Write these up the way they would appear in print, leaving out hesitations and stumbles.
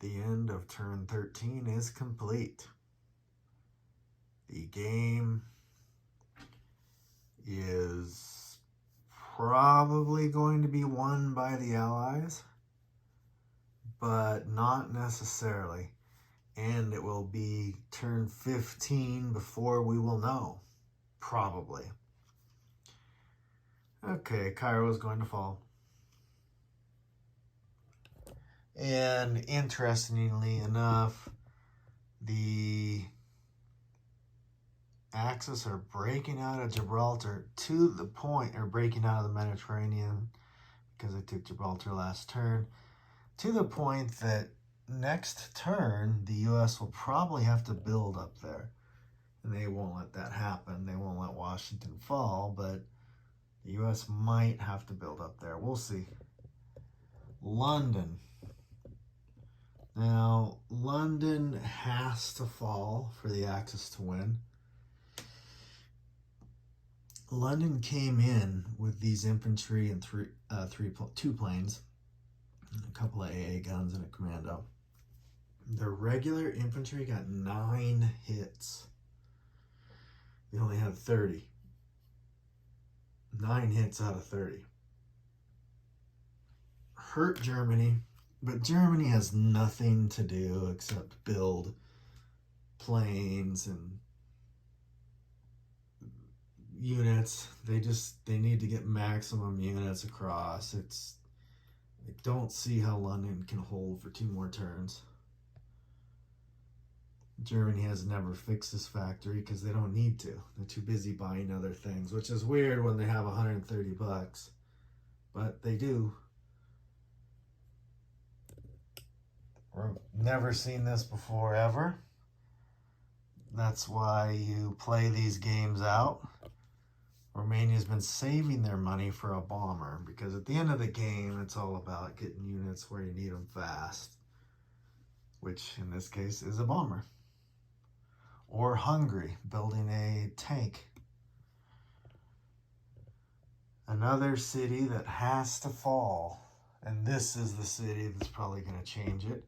The end of turn 13 is complete. The game is probably going to be won by the Allies, but not necessarily. And it will be turn 15 before we will know, probably. Okay, Cairo is going to fall. And interestingly enough, the Axis are breaking out of Gibraltar to the point, or breaking out of the Mediterranean because they took Gibraltar last turn, to the point that next turn the U.S. will probably have to build up there. And they won't let that happen. They won't let Washington fall, but the U.S. might have to build up there. We'll see. London. Now, London has to fall for the Axis to win. London came in with these infantry and two planes, and a couple of AA guns and a commando. Their regular infantry got 9 hits. They only had 30. 9 hits out of 30. Hurt Germany, but Germany has nothing to do except build planes and units. They need to get maximum units across. I don't see how London can hold for 2 more turns. Germany has never fixed this factory because they don't need to. They're too busy buying other things, which is weird when they have $130, but they do. We've never seen this before ever. That's why you play these games out. Romania's been saving their money for a bomber because at the end of the game, it's all about getting units where you need them fast, which in this case is a bomber. Or Hungary, building a tank. Another city that has to fall, and this is the city that's probably going to change it.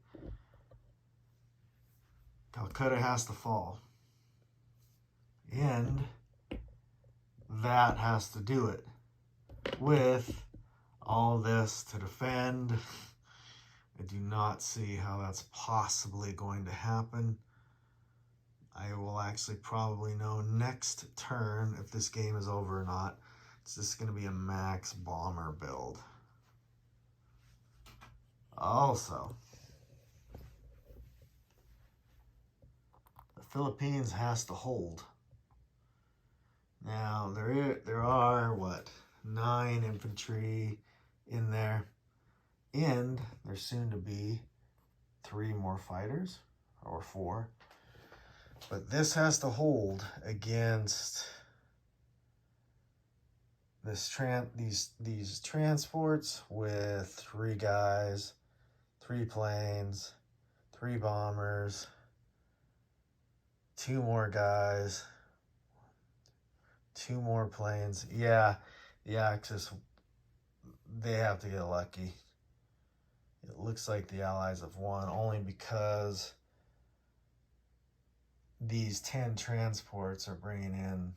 Calcutta has to fall. And that has to do it with all this to defend. I do not see how that's possibly going to happen. I will actually probably know next turn if this game is over or not. It's just going to be a max bomber build. Also, the Philippines has to hold. Now, there are, 9 infantry in there. And there's soon to be 3 more fighters, or 4. But this has to hold against these transports with 3 guys, 3 planes, 3 bombers, 2 more guys, 2 more planes. Yeah, the Axis, they have to get lucky. It looks like the Allies have won only because these 10 transports are bringing in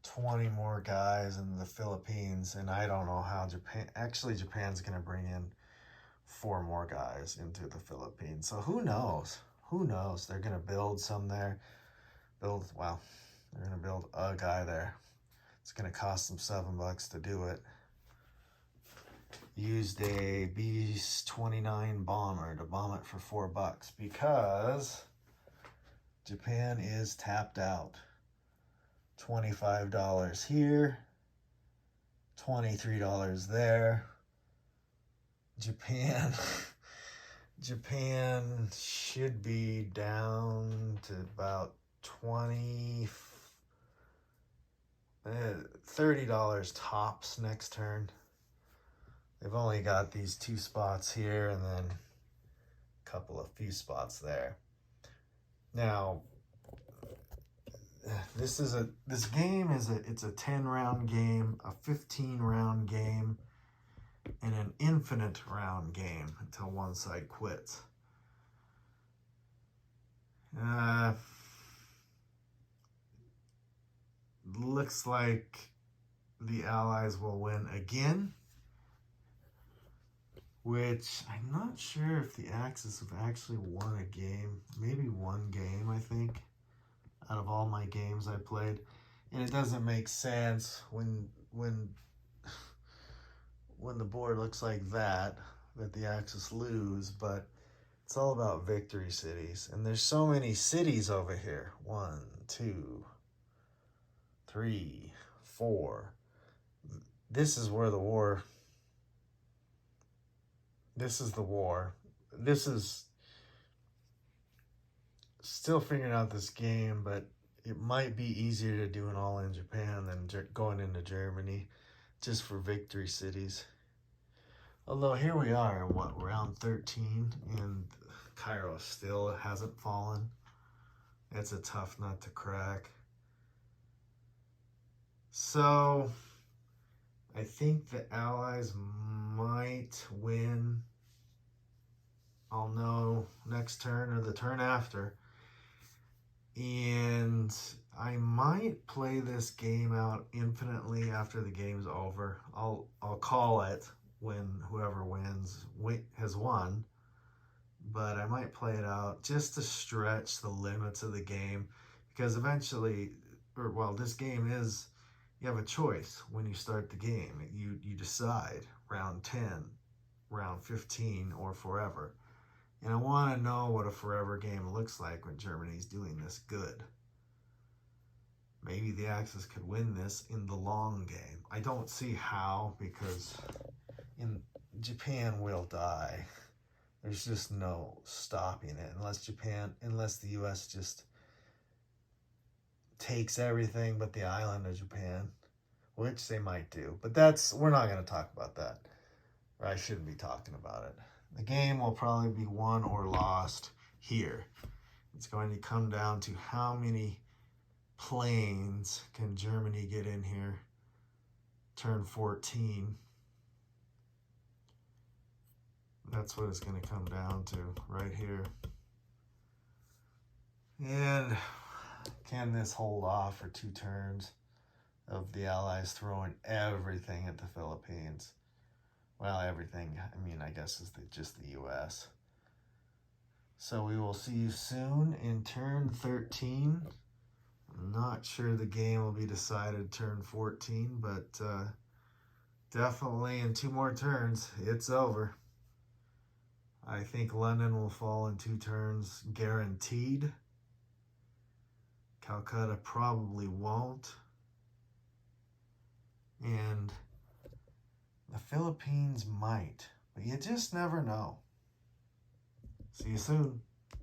20 more guys in the Philippines, and I don't know how Japan's going to bring in 4 more guys into the Philippines. So who knows? They're going to build some there. They're going to build a guy there. It's going to cost them $7 to do it. Used a B-29 bomber to bomb it for $4 because Japan is tapped out. $25 here, $23 there. Japan should be down to about $30 tops next turn. They've only got these 2 spots here and then a few spots there. Now, this game is a 10-round game, a 15-round game, and an infinite round game until one side quits. Looks like the Allies will win again, which I'm not sure if the Axis have actually won a game. Maybe one game, I think, out of all my games I played. And it doesn't make sense when the board looks like that the Axis lose, but it's all about victory cities. And there's so many cities over here. 1, 2, 3, 4. This is where the war. This is the war. This is still figuring out this game, but it might be easier to do it all in Japan than going into Germany just for victory cities. Although here we are, what, round 13, and Cairo still hasn't fallen. It's a tough nut to crack. So I think the Allies might win. I'll know next turn or the turn after. And I might play this game out infinitely after the game's over. I'll call it when whoever wins has won. But I might play it out just to stretch the limits of the game. Because eventually, this game is, you have a choice when you start the game. You decide round 10, round 15, or forever. And I want to know what a forever game looks like when Germany's doing this good. Maybe the Axis could win this in the long game. I don't see how, because Japan will die. There's just no stopping it unless the US just takes everything but the island of Japan, which they might do. But we're not going to talk about that. Or I shouldn't be talking about it. The game will probably be won or lost here. It's going to come down to how many planes can Germany get in here. Turn 14. That's what it's going to come down to right here. And can this hold off for 2 turns of the Allies throwing everything at the Philippines? Well, everything, I guess, is just the U.S. So we will see you soon in turn 13. I'm not sure the game will be decided turn 14, but definitely in 2 more turns, it's over. I think London will fall in 2 turns, guaranteed. Calcutta probably won't. And the Philippines might, but you just never know. See you soon.